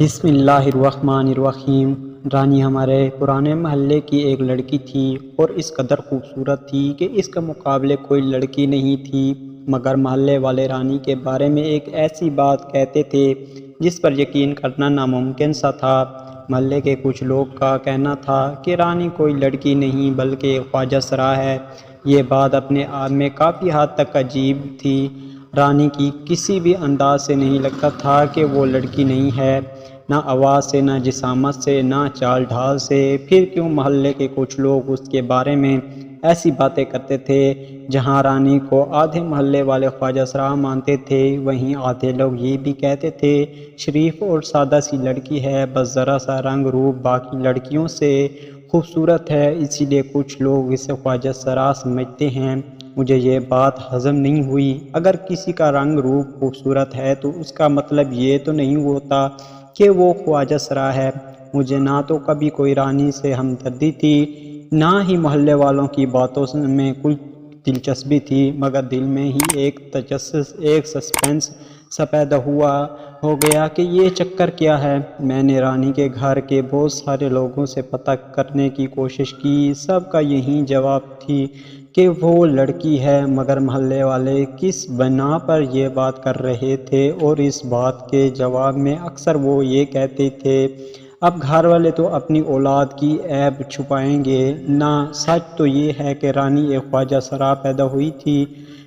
بسم اللہ الرحمن الرحیم۔ رانی ہمارے پرانے محلے کی ایک لڑکی تھی اور اس قدر خوبصورت تھی کہ اس کے مقابلے کوئی لڑکی نہیں تھی، مگر محلے والے رانی کے بارے میں ایک ایسی بات کہتے تھے جس پر یقین کرنا ناممکن سا تھا۔ محلے کے کچھ لوگ کا کہنا تھا کہ رانی کوئی لڑکی نہیں بلکہ ایک خواجہ سرا ہے۔ یہ بات اپنے آپ میں کافی حد تک عجیب تھی۔ رانی کی کسی بھی انداز سے نہیں لگتا تھا کہ وہ لڑکی نہیں ہے، نہ آواز سے، نہ جسامت سے، نہ چال ڈھال سے۔ پھر کیوں محلے کے کچھ لوگ اس کے بارے میں ایسی باتیں کرتے تھے؟ جہاں رانی کو آدھے محلے والے خواجہ سرا مانتے تھے، وہیں آدھے لوگ یہ بھی کہتے تھے شریف اور سادہ سی لڑکی ہے، بس ذرا سا رنگ روپ باقی لڑکیوں سے خوبصورت ہے، اسی لیے کچھ لوگ اسے خواجہ سرا سمجھتے ہیں۔ مجھے یہ بات ہضم نہیں ہوئی۔ اگر کسی کا رنگ روپ خوبصورت ہے تو اس کا مطلب یہ تو نہیں ہوتا کہ وہ خواجہ سرا ہے۔ مجھے نہ تو کبھی کوئی رانی سے ہمدردی تھی، نہ ہی محلے والوں کی باتوں میں کچھ دلچسپی تھی، مگر دل میں ہی ایک تجسس، ایک سسپینس سا پیدا ہو گیا کہ یہ چکر کیا ہے۔ میں نے رانی کے گھر کے بہت سارے لوگوں سے پتہ کرنے کی کوشش کی، سب کا یہی جواب تھی کہ وہ لڑکی ہے، مگر محلے والے کس بنا پر یہ بات کر رہے تھے، اور اس بات کے جواب میں اکثر وہ یہ کہتے تھے اب گھر والے تو اپنی اولاد کی عیب چھپائیں گے نہ۔ سچ تو یہ ہے کہ رانی ایک خواجہ سرا پیدا ہوئی تھی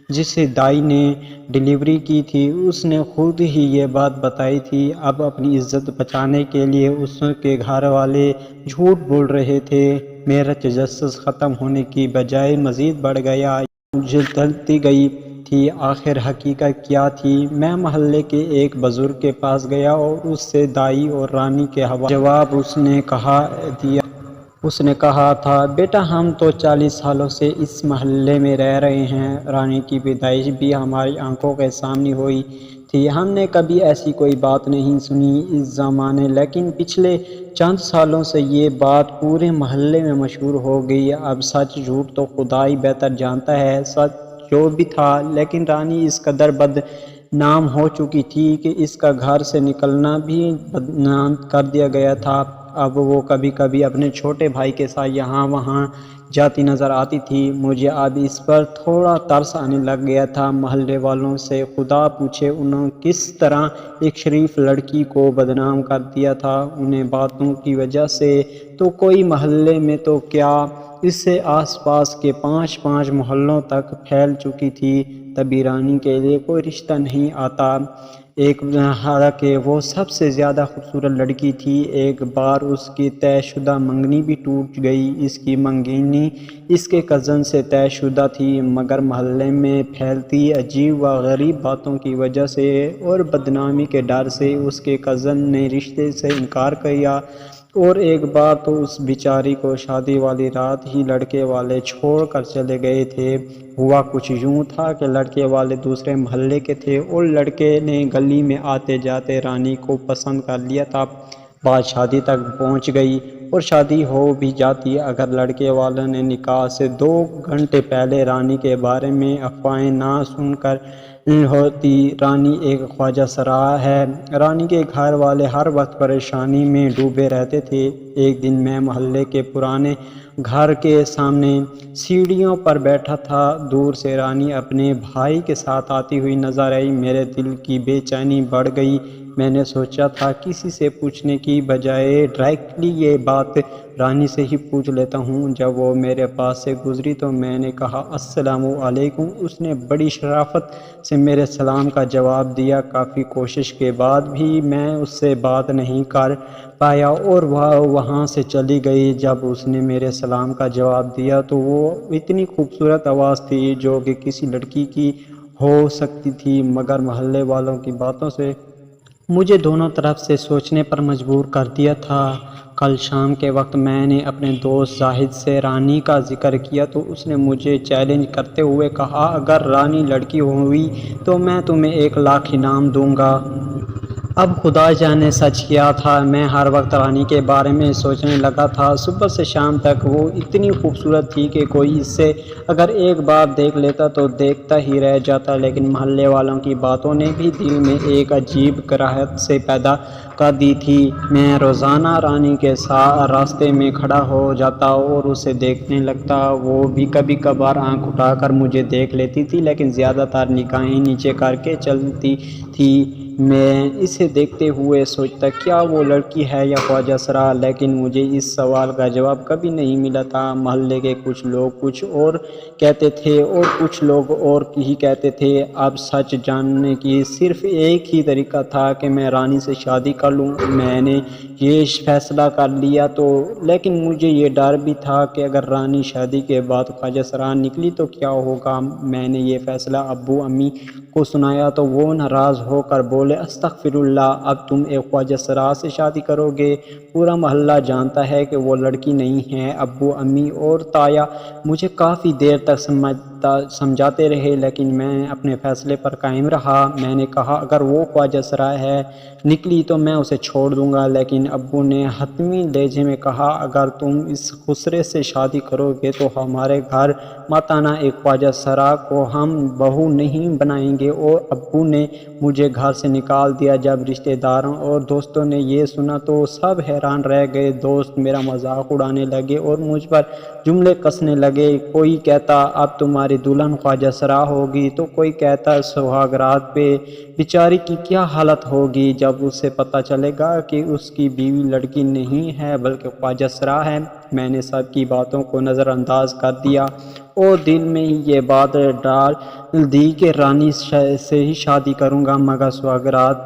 جسے دائی نے ڈلیوری کی تھی، اس نے خود ہی یہ بات بتائی تھی۔ اب اپنی عزت بچانے کے لیے اس کے گھر والے جھوٹ بول رہے تھے۔ میرا تجسس ختم ہونے کی بجائے مزید بڑھ گیا، مجھے جلتی گئی تھی آخر حقیقت کیا تھی۔ میں محلے کے ایک بزرگ کے پاس گیا اور اس سے دائی اور رانی کے حوالے جواب اس نے کہا تھا بیٹا ہم تو 40 سالوں سے اس محلے میں رہ رہے ہیں، رانی کی پیدائش بھی ہماری آنکھوں کے سامنے ہوئی تھی، ہم نے کبھی ایسی کوئی بات نہیں سنی اس زمانے، لیکن پچھلے چند سالوں سے یہ بات پورے محلے میں مشہور ہو گئی۔ اب سچ جھوٹ تو خدا ہی بہتر جانتا ہے، سچ جو بھی تھا، لیکن رانی اس قدر بدنام ہو چکی تھی کہ اس کا گھر سے نکلنا بھی بدنام کر دیا گیا تھا۔ اب وہ کبھی کبھی اپنے چھوٹے بھائی کے ساتھ یہاں وہاں جاتی نظر آتی تھی۔ مجھے اب اس پر تھوڑا ترس آنے لگ گیا تھا۔ محلے والوں سے خدا پوچھے انہوں کس طرح ایک شریف لڑکی کو بدنام کر دیا تھا، انہیں باتوں کی وجہ سے تو کوئی محلے میں تو کیا اس سے آس پاس کے 5 محلوں تک پھیل چکی تھی۔ تبھی رانی کے لیے کوئی رشتہ نہیں آتا، حالانکہ وہ سب سے زیادہ خوبصورت لڑکی تھی۔ ایک بار اس کی طے شدہ منگنی بھی ٹوٹ گئی۔ اس کی منگنی اس کے کزن سے طے شدہ تھی، مگر محلے میں پھیلتی عجیب و غریب باتوں کی وجہ سے اور بدنامی کے ڈر سے اس کے کزن نے رشتے سے انکار کیا، اور ایک بار تو اس بیچاری کو شادی والی رات ہی لڑکے والے چھوڑ کر چلے گئے تھے۔ ہوا کچھ یوں تھا کہ لڑکے والے دوسرے محلے کے تھے اور لڑکے نے گلی میں آتے جاتے رانی کو پسند کر لیا تھا۔ بات شادی تک پہنچ گئی اور شادی ہو بھی جاتی اگر لڑکے والوں نے نکاح سے 2 گھنٹے پہلے رانی کے بارے میں افواہیں نہ سن کر ہوتی۔ رانی ایک خواجہ سرا ہے۔ رانی کے گھر والے ہر وقت پریشانی میں ڈوبے رہتے تھے۔ ایک دن میں محلے کے پرانے گھر کے سامنے سیڑھیوں پر بیٹھا تھا، دور سے رانی اپنے بھائی کے ساتھ آتی ہوئی نظر آئی۔ میرے دل کی بے چینی بڑھ گئی۔ میں نے سوچا تھا کسی سے پوچھنے کی بجائے ڈائریکٹلی یہ بات رانی سے ہی پوچھ لیتا ہوں۔ جب وہ میرے پاس سے گزری تو میں نے کہا السلام علیکم۔ اس نے بڑی شرافت سے میرے سلام کا جواب دیا۔ کافی کوشش کے بعد بھی میں اس سے بات نہیں کر پایا اور وہ وہاں سے چلی گئی۔ جب اس نے میرے سلام کا جواب دیا تو وہ اتنی خوبصورت آواز تھی جو کہ کسی لڑکی کی ہو سکتی تھی، مگر محلے والوں کی باتوں سے مجھے دونوں طرف سے سوچنے پر مجبور کر دیا تھا۔ کل شام کے وقت میں نے اپنے دوست زاہد سے رانی کا ذکر کیا تو اس نے مجھے چیلنج کرتے ہوئے کہا اگر رانی لڑکی ہوئی تو میں تمہیں 1 لاکھ انعام دوں گا۔ اب خدا جانے سچ کیا تھا، میں ہر وقت رانی کے بارے میں سوچنے لگا تھا۔ صبح سے شام تک وہ اتنی خوبصورت تھی کہ کوئی اسے اگر ایک بار دیکھ لیتا تو دیکھتا ہی رہ جاتا، لیکن محلے والوں کی باتوں نے بھی دل میں ایک عجیب کراہت سے پیدا کر دی تھی۔ میں روزانہ رانی کے ساتھ راستے میں کھڑا ہو جاتا اور اسے دیکھنے لگتا۔ وہ بھی کبھی کبھار آنکھ اٹھا کر مجھے دیکھ لیتی تھی، لیکن زیادہ تر نگاہیں نیچے کر کے چلتی تھی۔ میں اسے دیکھتے ہوئے سوچتا کیا وہ لڑکی ہے یا خواجہ سرا، لیکن مجھے اس سوال کا جواب کبھی نہیں ملا تھا۔ محلے کے کچھ لوگ کچھ اور کہتے تھے اور کچھ لوگ اور ہی کہتے تھے۔ اب سچ جاننے کی صرف ایک ہی طریقہ تھا کہ میں رانی سے شادی کر لوں۔ میں نے یہ فیصلہ کر لیا تو، لیکن مجھے یہ ڈر بھی تھا کہ اگر رانی شادی کے بعد خواجہ سرا نکلی تو کیا ہوگا۔ میں نے یہ فیصلہ ابو امی کو سنایا تو وہ ناراض ہو کر بولے، استغفر اللہ، اب تم ایک خواجہ سرا سے شادی کرو گے؟ پورا محلہ جانتا ہے کہ وہ لڑکی نہیں ہے۔ ابو امی اور تایا مجھے کافی دیر تک سمجھاتے رہے، لیکن میں اپنے فیصلے پر قائم رہا۔ میں نے کہا اگر وہ خواجہ سرا ہے نکلی تو میں اسے چھوڑ دوں گا، لیکن ابو نے حتمی لہجے میں کہا اگر تم اس خسرے سے شادی کرو گے تو ہمارے گھر مت آنا، ایک خواجہ سرا کو ہم بہو نہیں بنائیں گے۔ اور ابو نے مجھے گھر سے نکال دیا۔ جب رشتہ داروں اور دوستوں نے یہ سنا تو سب حیران رہ گئے۔ دوست میرا مذاق اڑانے لگے اور مجھ پر جملے کسنے لگے۔ کوئی کہتا اب تمہاری دلہن خواجہ سرا ہوگی تو کوئی کہتا سہاگ رات پہ بیچاری کی کیا حالت ہوگی جب اسے پتہ چلے گا کہ اس کی بیوی لڑکی نہیں ہے بلکہ خواجہ سرا ہے۔ میں نے سب کی باتوں کو نظر انداز کر دیا اور دل میں ہی یہ بات ڈال دی کہ رانی سے ہی شادی کروں گا، مگر سہاگرات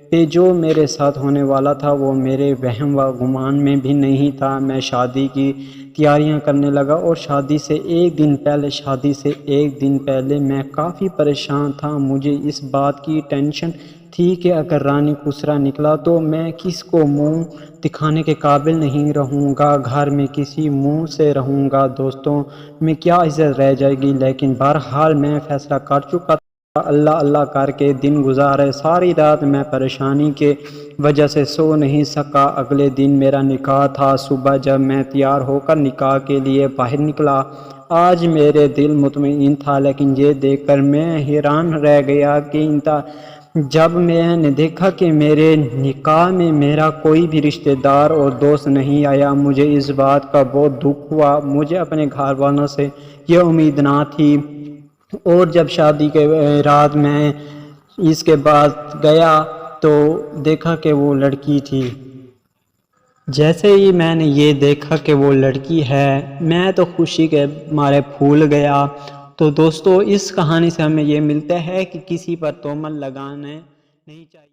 پہ جو میرے ساتھ ہونے والا تھا وہ میرے وہم و گمان میں بھی نہیں تھا۔ میں شادی کی تیاریاں کرنے لگا اور شادی سے ایک دن پہلے میں کافی پریشان تھا۔ مجھے اس بات کی ٹینشن تھی کہ اگر رانی خسرا نکلا تو میں کس کو منہ دکھانے کے قابل نہیں رہوں گا، گھر میں کسی منہ سے رہوں گا، دوستوں میں کیا عزت رہ جائے گی۔ لیکن بہرحال میں فیصلہ کر چکا تھا۔ اللہ اللہ کر کے دن گزارے، ساری رات میں پریشانی کے وجہ سے سو نہیں سکا۔ اگلے دن میرا نکاح تھا۔ صبح جب میں تیار ہو کر نکاح کے لیے باہر نکلا، آج میرے دل مطمئن تھا، لیکن یہ دیکھ کر میں حیران رہ گیا کہ جب میں نے دیکھا کہ میرے نکاح میں میرا کوئی بھی رشتہ دار اور دوست نہیں آیا، مجھے اس بات کا بہت دکھ ہوا۔ مجھے اپنے گھر والوں سے یہ امید نہ تھی۔ اور جب شادی کے رات میں اس کے بعد گیا تو دیکھا کہ وہ لڑکی تھی۔ جیسے ہی میں نے یہ دیکھا کہ وہ لڑکی ہے، میں تو خوشی کے مارے پھول گیا۔ تو دوستو اس کہانی سے ہمیں یہ ملتا ہے کہ کسی پر تہمت لگانے نہیں چاہیے۔